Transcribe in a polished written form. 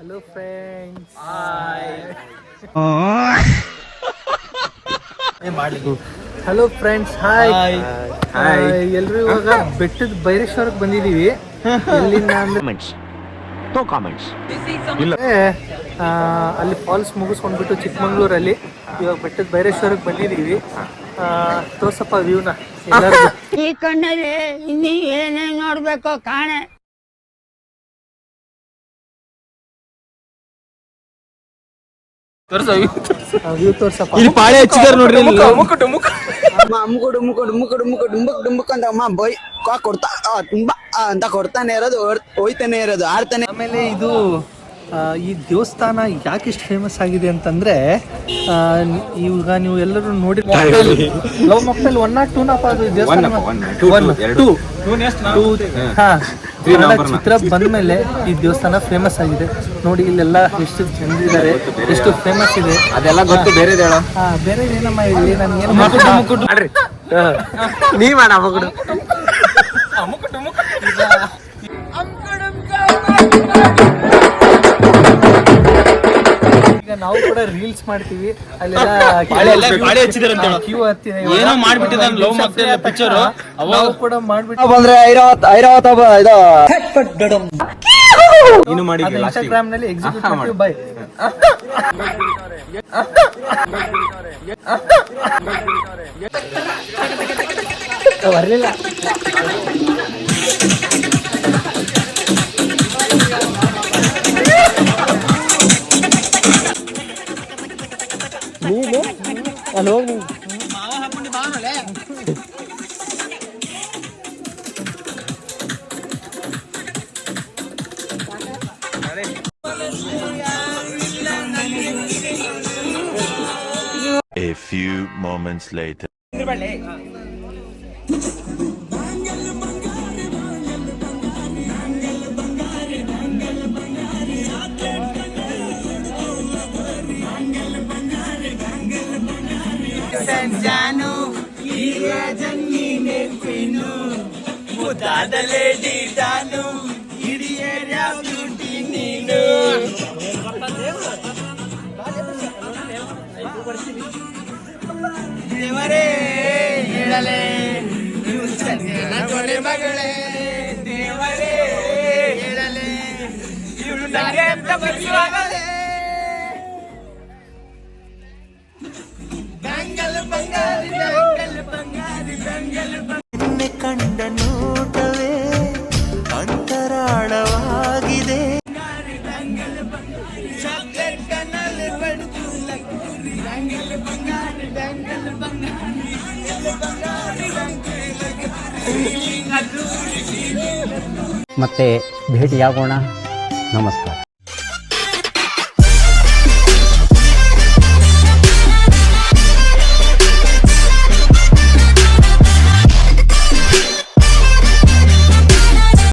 Hello friends, hello friends, hi. ಎಲ್ರು ಇವಾಗ ಬೆಟ್ಟದ ಬೈರೇಶ್ವರಕ್ಕೆ ಬಂದಿದೀವಿ. ಎಲ್ಲಿಂದ ಅಂದ್ರೆ ಅಲ್ಲಿ ಫಾಲ್ಸ್ ಮುಗಿಸ್ಕೊಂಡ್ಬಿಟ್ಟು ಚಿಕ್ಕಮಂಗ್ಳೂರಲ್ಲಿ ಇವಾಗ ಬೆಟ್ಟದ ಬೈರೇಶ್ವರಕ್ಕೆ ಬಂದಿದೀವಿ. ತೋರ್ಸಪ್ಪ ವ್ಯೂನ. ಈ ಕಣ್ಣಲ್ಲಿ ಇನ್ನೀ ಏನೇನ್ ನೋಡ್ಬೇಕೋ ಕಾಣೆ. ವ್ಯೂ ತೋರ್ಸಪ್ಪ. ಇಲ್ಲಿ ಪಾಳೆ ಹಚ್ಚಿದಾರ ನೋಡ್ರಿ. ಡುಂಬುಕ್ ಅಂತ ಅಮ್ಮ ಬೈ ಕೊಡ್ತಾ ತುಂಬಾ ಅಂತ ಕೊಡ್ತಾನೆ ಇರೋದು, ಹೋಯ್ತಾನೆ ಇರೋದು, ಆಡ್ತಾನೆ. ಆಮೇಲೆ ಇದು ಈ ದೇವಸ್ಥಾನ ಯಾಕೆ ಇಷ್ಟು ಫೇಮಸ್ ಆಗಿದೆ ಅಂತಂದ್ರೆ, ಈಗ ನೀವು ಎಲ್ಲರೂ ನೋಡಿ ಲವ್ ಮಕ್ಕಳು 1 or 2 ಅದು ದೇವಸ್ಥಾನ ಚಿತ್ರ ಬಂದ್ಮೇಲೆ ಈ ದೇವಸ್ಥಾನ ಫೇಮಸ್ ಆಗಿದೆ. ನೋಡಿ ಇಲ್ಲೆಲ್ಲ ಎಷ್ಟು ಜನರಿದ್ದಾರೆ, ಎಷ್ಟು ಫೇಮಸ್ ಇದೆ. ಅದೆಲ್ಲ ಗೊತ್ತು, ಬೇರೆ ಬೇರೆ ಏನಮ್ಮ ಹೇಳಿ, ನನ್ಗೆ ನೀ ಮಾಡ ಮಗುಡು. ಈಗ ನಾವು ಕೂಡ ರೀಲ್ಸ್ ಮಾಡ್ತೀವಿ, ಅಲ್ಲೆಲ್ಲ ಕ್ಯೂ ಹತ್ತಿದೆ. ಏನೋ ಮಾಡ್ಬಿಟ್ಟಿದ್ದಾನೆ ಲವ್ ಮತ್ತೆ ಪಿಕ್ಚರ್. ನಾವು ಕೂಡ ಮಾಡ್ಬಿಟ್ಟು ಬಂದ್ರೆ ಐರಾವತ ಇದು ಇನ್ನು ಮಾಡಿದ್ವಿ ಇನ್ಸ್ಟಾಗ್ರಾಮ್ ನಲ್ಲಿ ಎಕ್ಸಿಕ್ಯೂಟಿವ್ ಬೈ ಬರಲಿಲ್ಲ. ಅಲ್ಲಿ ಹೋಗಿ A few moments later. ಜಾನು ಜನ್ನಿ ನೆನ್ಪಿನು ಮುದ್ದಾದಲೇ ಡೀಟಾನು ಇಡೀ ಏರಿಯಾ ಬ್ಯೂಟಿ ನೀನು. ದೇವರೇ ಹೇಳಲೇ ನೀವು ಚಂದ್ರನ ಕೊನೆ ಮಗಳೇ, ದೇವರೇ ಹೇಳಲೇ ಇವಳು ನನಗೆ ಅಂತ ಬರೆಸುವಾಗಲೇ. ನಿನ್ನೆ ಕಂಡ ನೋಟವೇ ಅಂತರಾಳವಾಗಿದೆ. ಮತ್ತೆ ಭೇಟಿಯಾಗೋಣ. ನಮಸ್ಕಾರ.